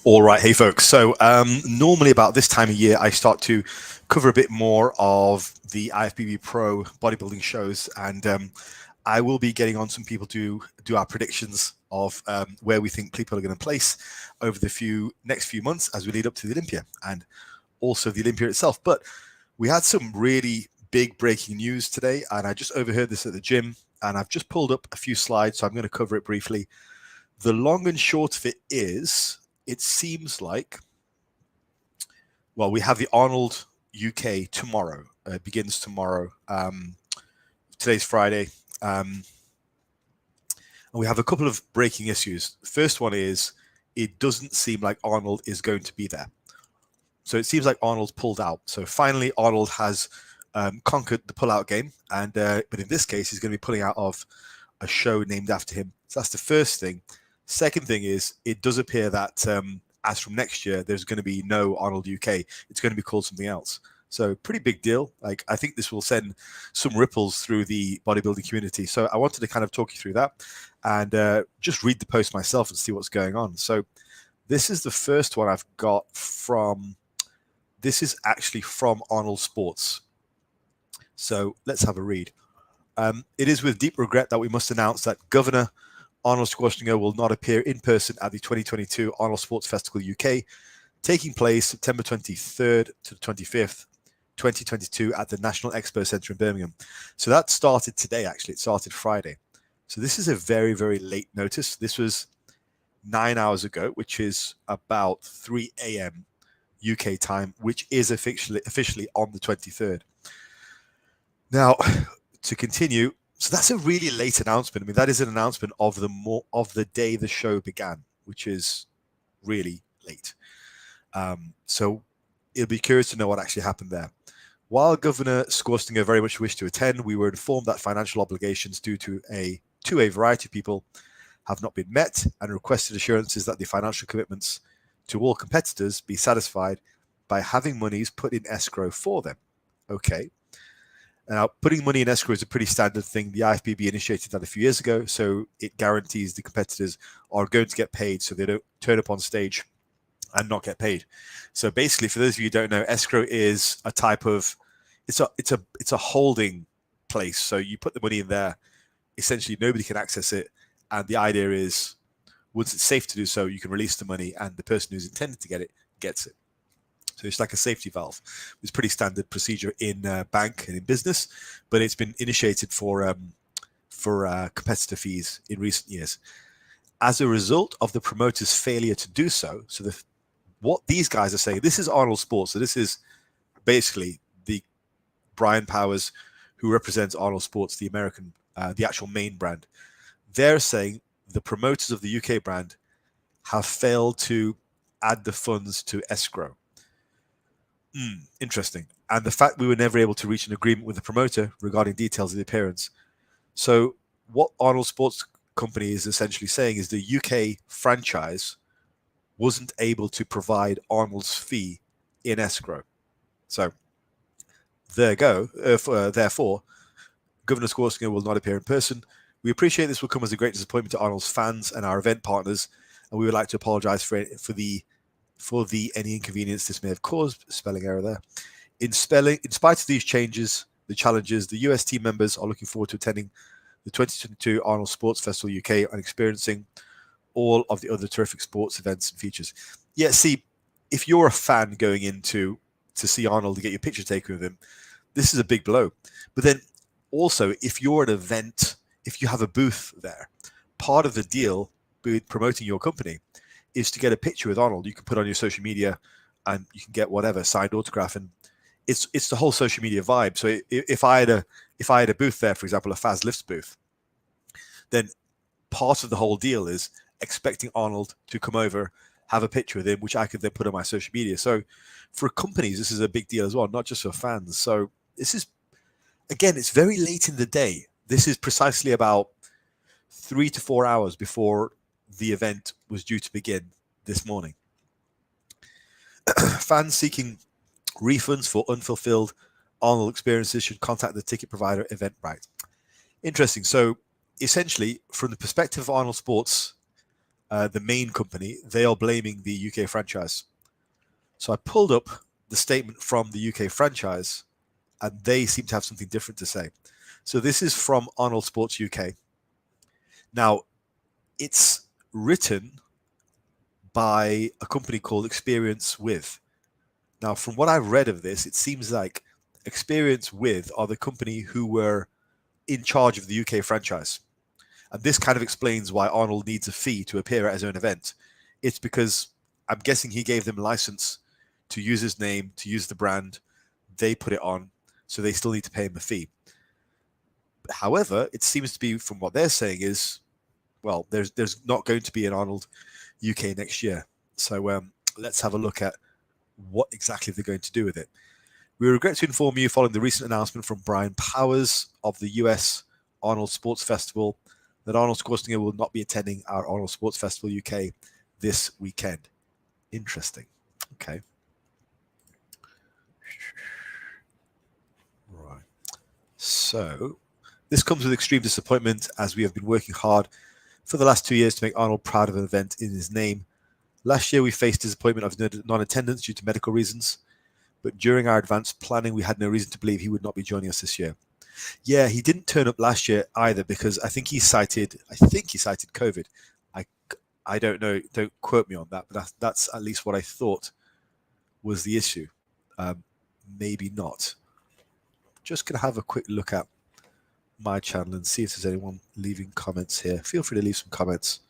All right, hey folks. So normally about this time of year, I start to cover a bit more of the IFBB Pro bodybuilding shows, and I will be getting on some people to do our predictions of where we think people are going to place over the next few months as we lead up to the Olympia and also the Olympia itself. But we had some really big breaking news today, and I just overheard this at the gym, and I've just pulled up a few slides, so I'm going to cover it briefly. The long and short of it is, it seems like, well, we have the Arnold UK tomorrow. It begins tomorrow. Today's Friday. And we have a couple of breaking issues. The first one is, it doesn't seem like Arnold is going to be there. So it seems like Arnold's pulled out. So finally, Arnold has conquered the pull-out game. And but in this case, he's going to be pulling out of a show named after him. So that's the first thing. Second thing is, it does appear that as from next year, there's going to be no Arnold UK. It's going to be called something else. So pretty big deal. Like, I think this will send some ripples through the bodybuilding community. So I wanted to kind of talk you through that and just read the post myself and see what's going on. So this is the first one I've got from, this is actually from Arnold Sports. So let's have a read. It is with deep regret that we must announce that Governor Arnold Schwarzenegger will not appear in person at the 2022 Arnold Sports Festival UK, taking place September 23rd to the 25th, 2022 at the National Expo Centre in Birmingham. So that started today, actually. It started Friday. So this is a very, very late notice. This was 9 hours ago, which is about 3 a.m. UK time, which is officially on the 23rd. Now, to continue, so that's a really late announcement. I mean, that is an announcement of the day the show began, which is really late. So it'll be curious to know what actually happened there. While Governor Schwarzenegger very much wished to attend, we were informed that financial obligations due to a variety of people have not been met, and requested assurances that the financial commitments to all competitors be satisfied by having monies put in escrow for them. Okay. Now, putting money in escrow is a pretty standard thing. The IFBB initiated that a few years ago, so it guarantees the competitors are going to get paid, so they don't turn up on stage and not get paid. So basically, for those of you who don't know, escrow is a type of, it's a holding place. So you put the money in there, essentially nobody can access it, and the idea is, once it's safe to do so, you can release the money, and the person who's intended to get it gets it. So it's like a safety valve. It's pretty standard procedure in bank and in business, but it's been initiated for competitor fees in recent years. As a result of the promoter's failure to do so, what these guys are saying, this is Arnold Sports, so this is basically the Brian Powers, who represents Arnold Sports, the American, the actual main brand. They're saying the promoters of the UK brand have failed to add the funds to escrow. Interesting. And the fact we were never able to reach an agreement with the promoter regarding details of the appearance. So what Arnold Sports Company is essentially saying is the UK franchise wasn't able to provide Arnold's fee in escrow. So there you go. Therefore, Governor Schwarzenegger will not appear in person. We appreciate this will come as a great disappointment to Arnold's fans and our event partners, and we would like to apologize for any inconvenience this may have caused. Spelling error there. In spite of these challenges, the US team members are looking forward to attending the 2022 Arnold Sports Festival UK and experiencing all of the other terrific sports events and features. Yeah, see, if you're a fan going into to see Arnold to get your picture taken with him, this is a big blow. But then also, if you're an event, if you have a booth there, part of the deal with promoting your company is to get a picture with Arnold. You can put on your social media and you can get whatever, signed autograph, and it's the whole social media vibe. So if I had a booth there, for example, a Fazlifts booth, then part of the whole deal is expecting Arnold to come over, have a picture with him, which I could then put on my social media. So for companies, this is a big deal as well, not just for fans. So this is, again, it's very late in the day. This is precisely about 3 to 4 hours before the event was due to begin this morning. Fans seeking refunds for unfulfilled Arnold experiences should contact the ticket provider Eventbrite. Interesting. So essentially, from the perspective of Arnold Sports, the main company, they are blaming the UK franchise. So I pulled up the statement from the UK franchise, and they seem to have something different to say. So this is from Arnold Sports UK. Now, it's written by a company called Experience With. Now, from what I've read of this, it seems like Experience With are the company who were in charge of the UK franchise. And this kind of explains why Arnold needs a fee to appear at his own event. It's because I'm guessing he gave them a license to use his name, to use the brand. They put it on, so they still need to pay him a fee. However, it seems to be, from what they're saying, is, well, there's not going to be an Arnold UK next year. So let's have a look at what exactly they're going to do with it. We regret to inform you, following the recent announcement from Brian Powers of the US Arnold Sports Festival, that Arnold Schwarzenegger will not be attending our Arnold Sports Festival UK this weekend. Interesting. Okay. Right. So this comes with extreme disappointment, as we have been working hard for the last 2 years to make Arnold proud of an event in his name. Last year, we faced disappointment of non-attendance due to medical reasons, but during our advanced planning, we had no reason to believe he would not be joining us this year. Yeah, he didn't turn up last year either, because I think he cited COVID. I don't know, don't quote me on that, but that's at least what I thought was the issue. Maybe not. Just going to have a quick look at my channel and see if there's anyone leaving comments here. Feel free to leave some comments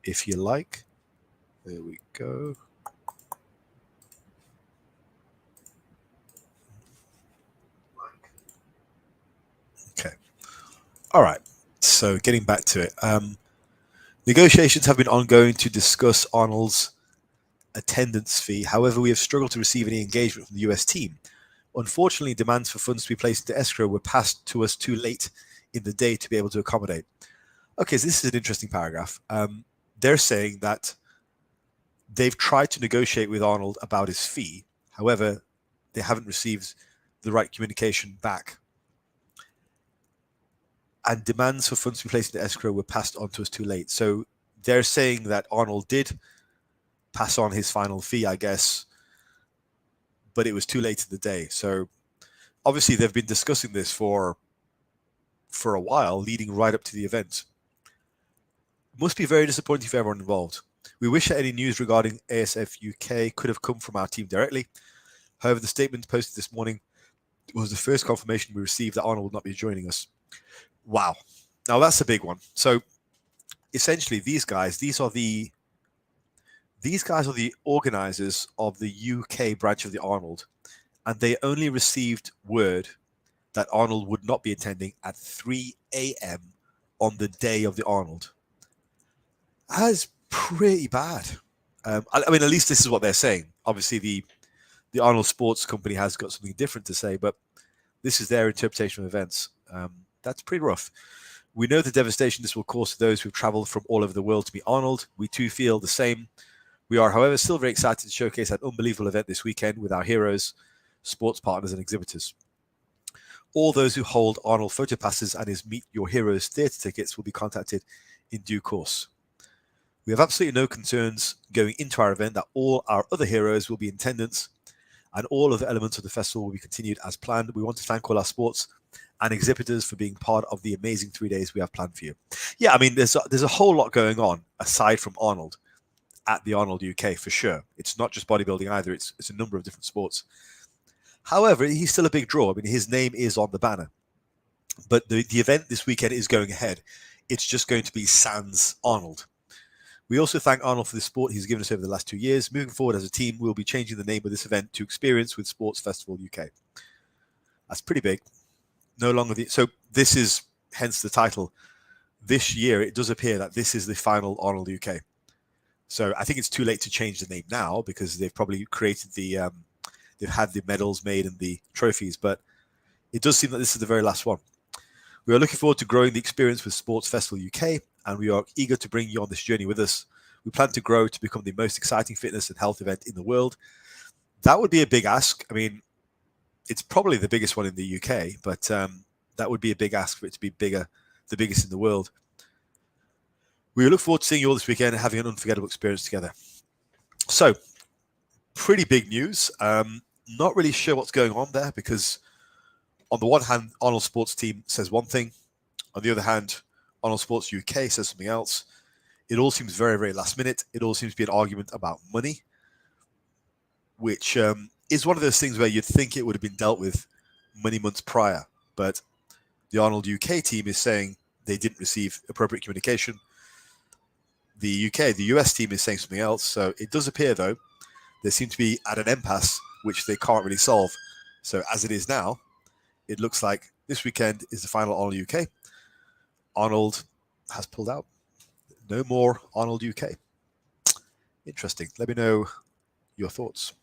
if you like. There we go. Okay. All right. So getting back to it. Negotiations have been ongoing to discuss Arnold's attendance fee. However, we have struggled to receive any engagement from the US team. Unfortunately, demands for funds to be placed into escrow were passed to us too late in the day to be able to accommodate. Okay, so this is an interesting paragraph. They're saying that they've tried to negotiate with Arnold about his fee. However, they haven't received the right communication back. And demands for funds to be placed into escrow were passed on to us too late. So they're saying that Arnold did pass on his final fee, I guess, but it was too late in the day. So obviously they've been discussing this for a while, leading right up to the event. It must be very disappointing for everyone involved. We wish that any news regarding ASF UK could have come from our team directly. However, the statement posted this morning was the first confirmation we received that Arnold will not be joining us. Wow. Now that's a big one. So essentially these guys are the organizers of the UK branch of the Arnold, and they only received word that Arnold would not be attending at 3 a.m. on the day of the Arnold. That is pretty bad. I mean, at least this is what they're saying. Obviously, the Arnold Sports company has got something different to say, but this is their interpretation of events. That's pretty rough. We know the devastation this will cause to those who've traveled from all over the world to meet Arnold. We too feel the same. We are, however, still very excited to showcase an unbelievable event this weekend with our heroes, sports partners, and exhibitors. All those who hold Arnold photo passes and his Meet Your Heroes theatre tickets will be contacted in due course. We have absolutely no concerns going into our event that all our other heroes will be in attendance and all of the elements of the festival will be continued as planned. We want to thank all our sports and exhibitors for being part of the amazing 3 days we have planned for you. Yeah, I mean, there's a whole lot going on aside from Arnold at the Arnold UK for sure. It's not just bodybuilding either. It's a number of different sports. However, he's still a big draw. I mean, his name is on the banner. But the event this weekend is going ahead. It's just going to be sans Arnold. We also thank Arnold for the support he's given us over the last 2 years. Moving forward as a team, we'll be changing the name of this event to Experience with Sports Festival UK. That's pretty big. No longer so this is hence the title. This year, it does appear that this is the final Arnold UK. So I think it's too late to change the name now because they've probably created they've had the medals made and the trophies, but it does seem that this is the very last one. We are looking forward to growing the Experience with Sports Festival UK, and we are eager to bring you on this journey with us. We plan to grow to become the most exciting fitness and health event in the world. That would be a big ask. I mean, it's probably the biggest one in the UK, but that would be a big ask for it to be bigger, the biggest in the world. We look forward to seeing you all this weekend and having an unforgettable experience together. So, pretty big news. Not really sure what's going on there because, on the one hand, Arnold Sports team says one thing. On the other hand, Arnold Sports UK says something else. It all seems very, very last minute. It all seems to be an argument about money, which is one of those things where you'd think it would have been dealt with many months prior. But the Arnold UK team is saying they didn't receive appropriate communication. The US team is saying something else. So it does appear, though, they seem to be at an impasse, which they can't really solve. So as it is now, it looks like this weekend is the final Arnold UK. Arnold has pulled out. No more Arnold UK. Interesting. Let me know your thoughts.